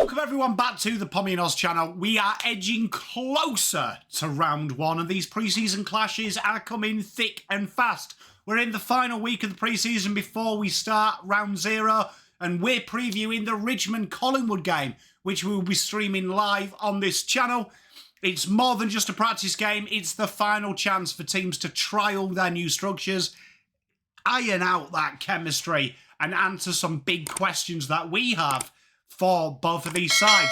Welcome everyone back to the Pommy and Oz channel. We are edging closer to round one, and these pre-season clashes are coming thick and fast. We're in the final week of the pre-season before we start round zero, and we're previewing the Richmond Collingwood game, which we will be streaming live on this channel. It's more than just a practice game, it's the final chance for teams to trial their new structures, iron out that chemistry, and answer some big questions that we have for both of these sides.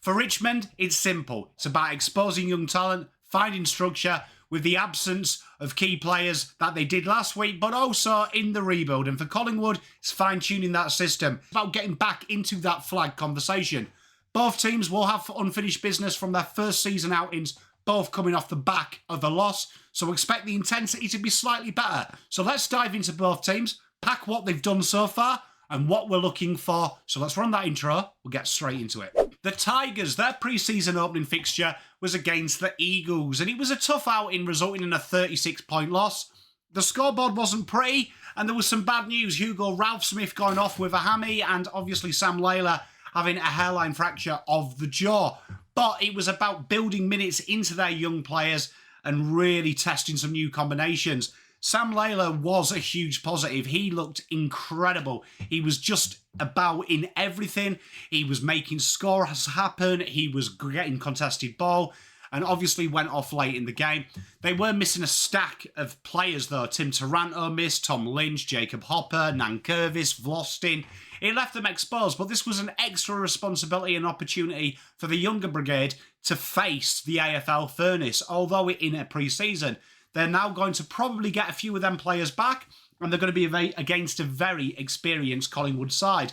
For Richmond, it's simple. It's about exposing young talent, finding structure with the absence of key players that they did last week, but also in the rebuild. And for Collingwood, it's fine-tuning that system. It's about getting back into that flag conversation. Both teams will have unfinished business from their first season outings, both coming off the back of a loss. So expect the intensity to be slightly better. So let's dive into both teams, pack what they've done so far, and what we're looking for. So let's run that intro. We'll get straight into it. The Tigers, their pre-season opening fixture was against the Eagles, and it was a tough outing resulting in a 36-point loss. The scoreboard wasn't pretty, and there was some bad news. Hugo Ralphsmith going off with a hammy, and obviously Sam Layla having a hairline fracture of the jaw. But it was about building minutes into their young players and really testing some new combinations. Sam Layla was a huge positive. He looked incredible. He was just about in everything. He was making scores happen. He was getting contested ball and obviously went off late in the game. They were missing a stack of players though. Tim Taranto missed, Tom Lynch, Jacob Hopper, Nankervis, Vlostin. It left them exposed, but this was an extra responsibility and opportunity for the younger brigade to face the AFL furnace, although in a pre-season. They're now going to probably get a few of them players back, and they're going to be against a very experienced Collingwood side.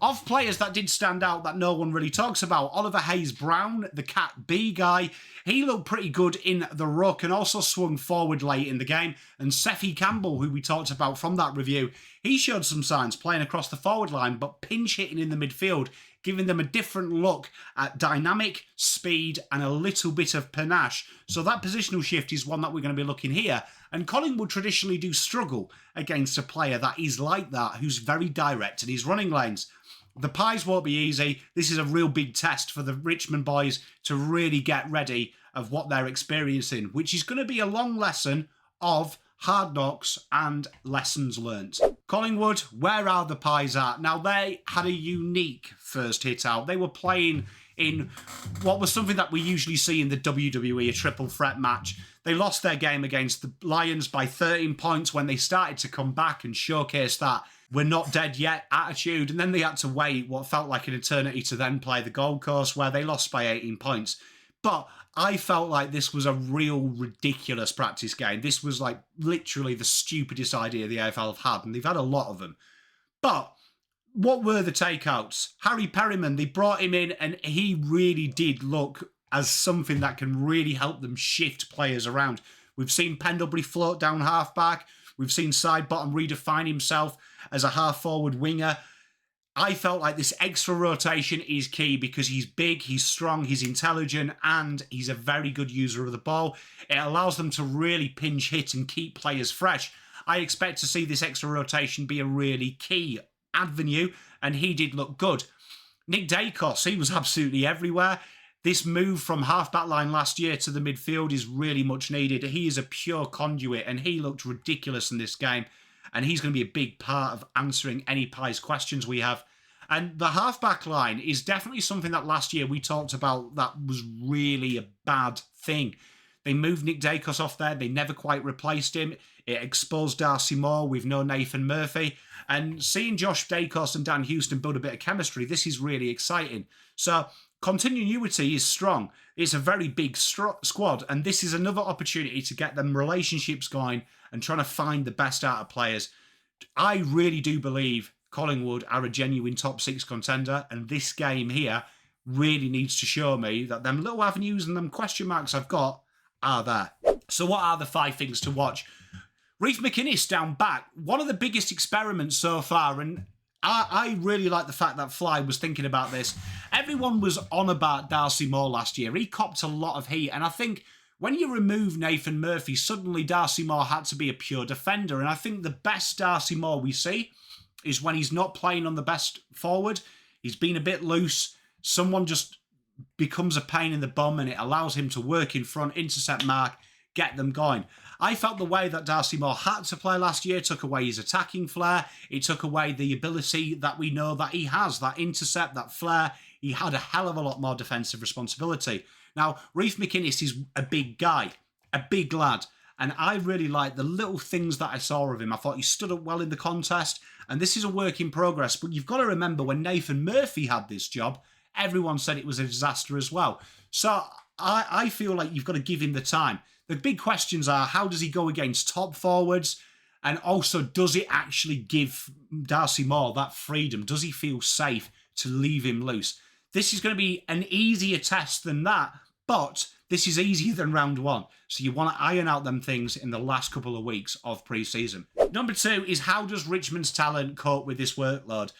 Of players that did stand out that no one really talks about, Oliver Hayes-Brown, the Cat B guy, he looked pretty good in the ruck and also swung forward late in the game. And Seffi Campbell, who we talked about from that review, he showed some signs playing across the forward line, but pinch hitting in the midfield, giving them a different look at dynamic, speed, and a little bit of panache. So that positional shift is one that we're going to be looking here. And Collingwood traditionally do struggle against a player that is like that, who's very direct in his running lanes. The Pies won't be easy. This is a real big test for the Richmond boys to really get ready of what they're experiencing, which is going to be a long lesson of hard knocks and lessons learnt. Collingwood, where are the Pies at? Now, they had a unique first hit out. They were playing in what was something that we usually see in the WWE, a triple threat match. They lost their game against the Lions by 13 points when they started to come back and showcase that we're not dead yet attitude. And then they had to wait what felt like an eternity to then play the Gold Coast, where they lost by 18 points. But I felt like this was a real ridiculous practice game. This was like literally the stupidest idea the AFL have had, and they've had a lot of them. But what were the takeouts? Harry Perryman, they brought him in, and he really did look as something that can really help them shift players around. We've seen Pendlebury float down halfback. We've seen Sidebottom redefine himself as a half-forward winger. I felt like this extra rotation is key because he's big, he's strong, he's intelligent, and he's a very good user of the ball. It allows them to really pinch hit and keep players fresh. I expect to see this extra rotation be a really key avenue, and he did look good. Nick Daicos, he was absolutely everywhere. This move from half-back line last year to the midfield is really much needed. He is a pure conduit, and he looked ridiculous in this game. And he's going to be a big part of answering any Pies questions we have. And the half-back line is definitely something that last year we talked about that was really a bad thing. They moved Nick Daicos off there. They never quite replaced him. It exposed Darcy Moore with no Nathan Murphy. And seeing Josh Daicos and Dan Houston build a bit of chemistry, this is really exciting. So continuity is strong. It's a very big squad, and this is another opportunity to get them relationships going and trying to find the best out of players. I really do believe Collingwood are a genuine top 6 contender, and this game here really needs to show me that them little avenues and them question marks I've got are there. So what are the 5 things to watch? Reef McInnes down back, one of the biggest experiments so far, and I really like the fact that Fly was thinking about this. Everyone was on about Darcy Moore last year. He copped a lot of heat, and I think when you remove Nathan Murphy, suddenly Darcy Moore had to be a pure defender, and I think the best Darcy Moore we see is when he's not playing on the best forward. He's been a bit loose. someone just becomes a pain in the bum and it allows him to work in front, intercept mark, get them going. I felt the way that Darcy Moore had to play last year took away his attacking flair. It took away the ability that we know that he has, that intercept, that flair. He had a hell of a lot more defensive responsibility. Now, Reef McInnes is a big guy, a big lad, and I really liked the little things that I saw of him. I thought he stood up well in the contest, and this is a work in progress, but you've got to remember when Nathan Murphy had this job, everyone said it was a disaster as well. So I feel like you've got to give him the time. The big questions are, how does he go against top forwards? And also, does it actually give Darcy Moore that freedom? Does he feel safe to leave him loose? This is going to be an easier test than that, but this is easier than round one. So you want to iron out them things in the last couple of weeks of pre-season. Number 2 is, how does Richmond's talent cope with this workload?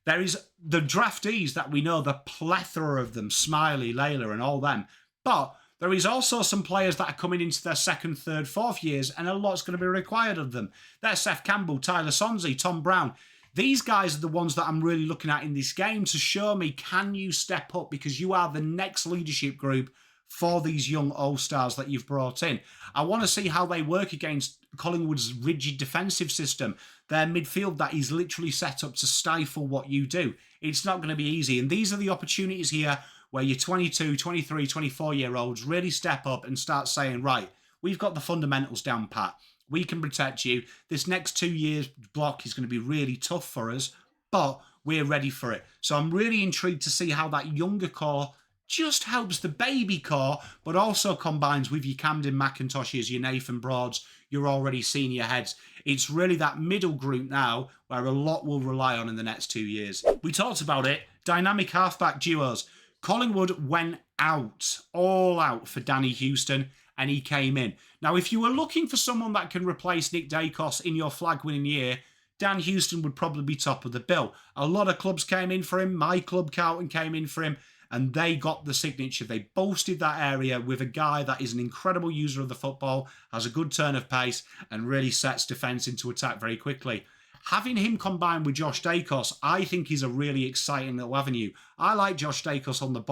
There is the draftees that we know, the plethora of them, Smiley, Layla and all them. But there is also some players that are coming into their 2nd, 3rd, 4th years, and a lot's going to be required of them. There's Seth Campbell, Tyler Sonsie, Tom Brown. These guys are the ones that I'm really looking at in this game to show me, can you step up? Because you are the next leadership group for these young All-Stars that you've brought in. I want to see how they work against Collingwood's rigid defensive system. Their midfield that is literally set up to stifle what you do. It's not going to be easy. And these are the opportunities here where your 22, 23, 24-year-olds really step up and start saying, right, we've got the fundamentals down pat. We can protect you. This next 2 years block is going to be really tough for us, but we're ready for it. So I'm really intrigued to see how that younger core just helps the baby core, but also combines with your Camden McIntoshes, your Nathan Broads, your already senior heads. It's really that middle group now where a lot will rely on in the next 2 years. We talked about it, dynamic halfback duos. Collingwood went out, all out for Danny Houston, and he came in. Now, if you were looking for someone that can replace Nick Daicos in your flag-winning year, Dan Houston would probably be top of the bill. A lot of clubs came in for him. My club, Carlton, came in for him, and they got the signature. They bolstered that area with a guy that is an incredible user of the football, has a good turn of pace, and really sets defence into attack very quickly. Having him combined with Josh Daicos, I think is a really exciting little avenue. I like Josh Daicos on the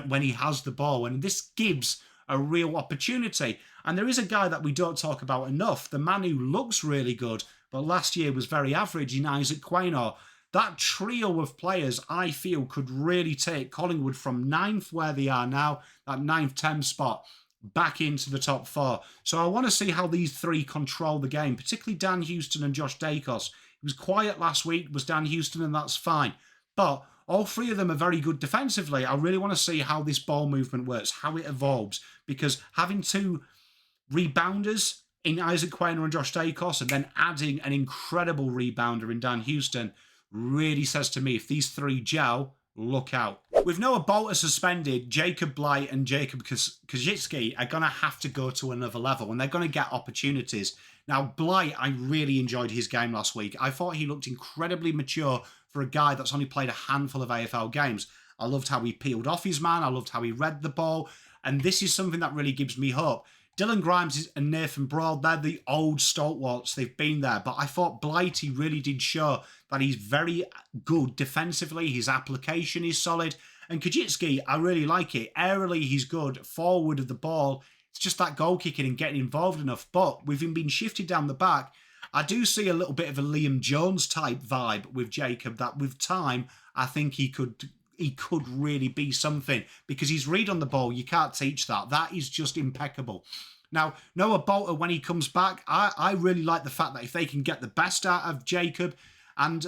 when he has the ball, and this gives a real opportunity. And there is a guy that we don't talk about enough, the man who looks really good, but last year was very average in Isaac Quaynor. That trio of players, I feel, could really take Collingwood from 9th, where they are now, that 9th, 10th spot, back into the top 4. So I want to see how these three control the game, particularly Dan Houston and Josh Daicos. He was quiet last week, was Dan Houston, and that's fine. But all three of them are very good defensively. I really want to see how this ball movement works, how it evolves, because having 2 rebounders in Isaac Quaynor and Josh Daicos, and then adding an incredible rebounder in Dan Houston, really says to me, if these 3 gel, look out. With Noah Bolter suspended, Jacob Blight and Jacob Koschitzke are going to have to go to another level, and they're going to get opportunities. Now, Blight, I really enjoyed his game last week. I thought he looked incredibly mature for a guy that's only played a handful of AFL games. I loved how he peeled off his man. I loved how he read the ball. And this is something that really gives me hope. Dylan Grimes and Nathan Broad, they're the old stalwarts. They've been there. But I thought Blighty really did show that he's very good defensively. His application is solid. And Koschitzke, I really like it. Aerially, he's good. Forward of the ball, it's just that goal kicking and getting involved enough. But with him being shifted down the back, I do see a little bit of a Liam Jones type vibe with Jacob, that with time, I think he could really be something, because his read on the ball, you can't teach that. That is just impeccable. Now, Noah Bolter, when he comes back, I really like the fact that if they can get the best out of Jacob and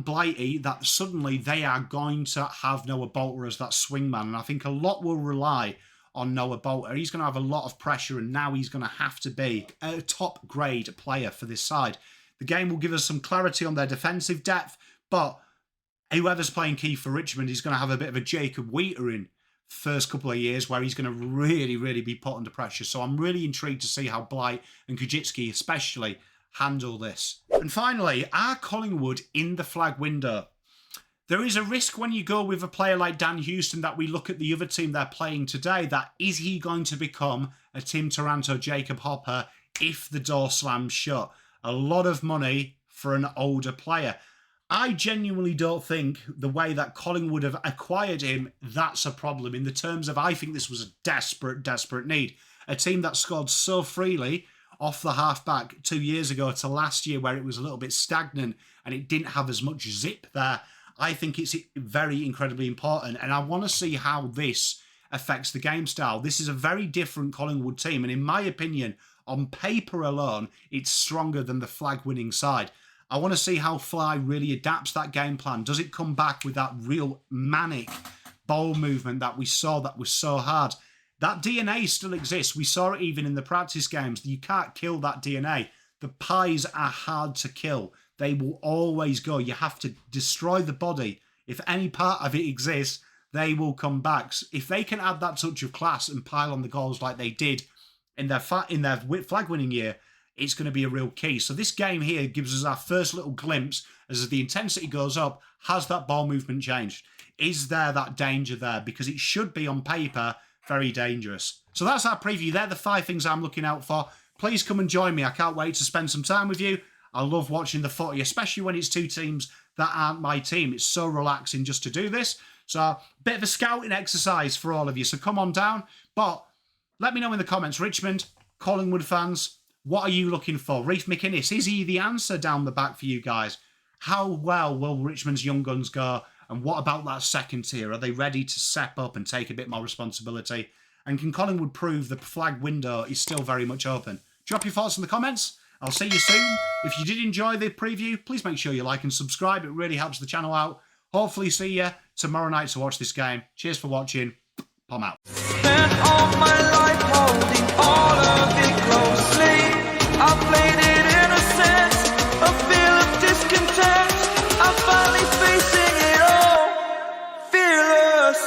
Blighty, that suddenly they are going to have Noah Bolter as that swingman. And I think a lot will rely on Noah Bolter. He's going to have a lot of pressure, and now he's going to have to be a top grade player for this side. The game will give us some clarity on their defensive depth, but whoever's playing key for Richmond is going to have a bit of a Jacob Wheater in first couple of years, where he's going to really, really be put under pressure. So I'm really intrigued to see how Blight and Koschitzke especially handle this. And finally, are Collingwood in the flag window? There is a risk when you go with a player like Dan Houston that we look at the other team they're playing today, that is he going to become a Tim Taranto, Jacob Hopper if the door slams shut? A lot of money for an older player. I genuinely don't think the way that Collingwood have acquired him, that's a problem in the terms of I think this was a desperate, desperate need. A team that scored so freely off the half-back 2 years ago to last year where it was a little bit stagnant and it didn't have as much zip there. I think it's very incredibly important, and I want to see how this affects the game style. This is a very different Collingwood team, and in my opinion, on paper alone, it's stronger than the flag-winning side. I want to see how Fly really adapts that game plan. Does it come back with that real manic ball movement that we saw that was so hard? That DNA still exists. We saw it even in the practice games. You can't kill that DNA. The pies are hard to kill. They will always go. You have to destroy the body. If any part of it exists, they will come back. If they can add that touch of class and pile on the goals like they did in their flag-winning year, it's going to be a real key. So this game here gives us our first little glimpse as the intensity goes up. Has that ball movement changed? Is there that danger there? Because it should be on paper very dangerous. So that's our preview. They're the 5 things I'm looking out for. Please come and join me. I can't wait to spend some time with you. I love watching the footy, especially when it's 2 teams that aren't my team. It's so relaxing just to do this. So a bit of a scouting exercise for all of you. So come on down. But let me know in the comments, Richmond, Collingwood fans, what are you looking for? Reef McInnes, is he the answer down the back for you guys? How well will Richmond's young guns go? And what about that second tier? Are they ready to step up and take a bit more responsibility? And can Collingwood prove the flag window is still very much open? Drop your thoughts in the comments. I'll see you soon. If you did enjoy the preview, please make sure you like and subscribe. It really helps the channel out. Hopefully see you tomorrow night to watch this game. Cheers for watching. Pom out. Spent all my life holding all of it closely. I played it innocent, a feel of discontent. I'm finally facing it all, fearless.